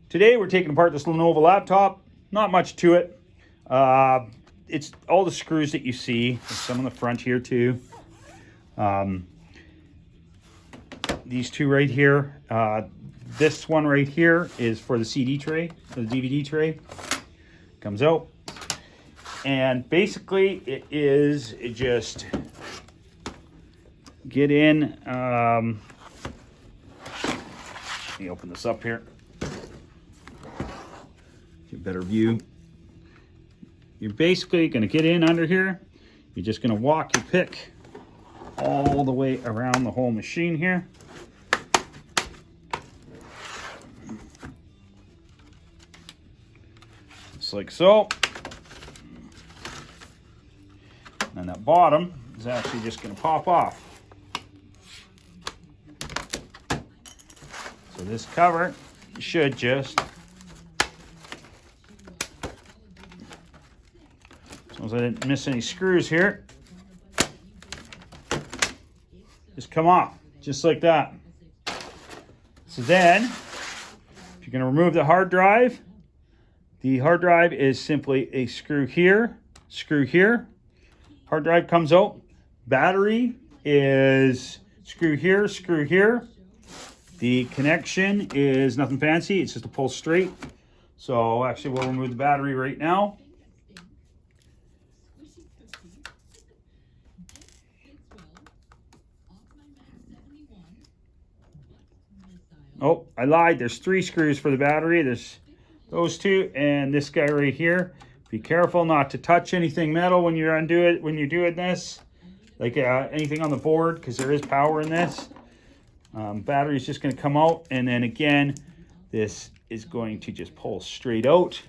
Today we're taking apart this Lenovo laptop. Not much to it. It's all the screws that you see. There's some on the front here too. These two right here. This one right here is for the CD tray, for the DVD tray. Comes out. And basically it just get in. Let me open this up here. Get a better view. You're basically going to get in under here. You're just going to walk your pick all the way around the whole machine here. Just like so. And that bottom is actually just going to pop off. So this cover should just, as long as I didn't miss any screws here, just come off, just like that. So then, if you're going to remove the hard drive is simply a screw here, hard drive comes out. Battery is screw here, screw here. The connection is nothing fancy, it's just a pull straight. So actually we'll remove the battery right now. Oh, I lied, there's 3 screws for the battery. There's those 2 and this guy right here. Be careful not to touch anything metal when you're doing this, like anything on the board, because there is power in this. Battery is just going to come out, and then again, this is going to just pull straight out.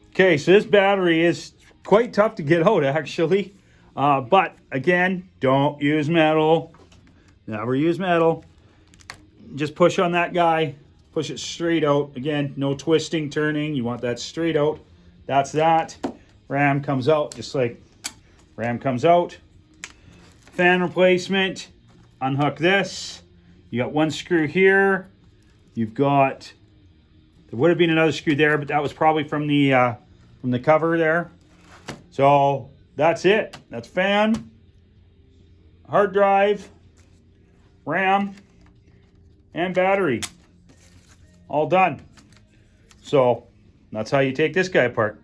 Okay, so this battery is quite tough to get out, actually. But again, don't use metal. Never use metal. Just push on that guy. Push it straight out. Again, no twisting, turning. You want that straight out. That's that. RAM comes out, just like RAM comes out. Fan replacement. Unhook this. You got 1 screw here. You've got, there would have been another screw there, but that was probably from the cover there. So that's it. That's fan, hard drive, RAM, and battery. All done. So that's how you take this guy apart.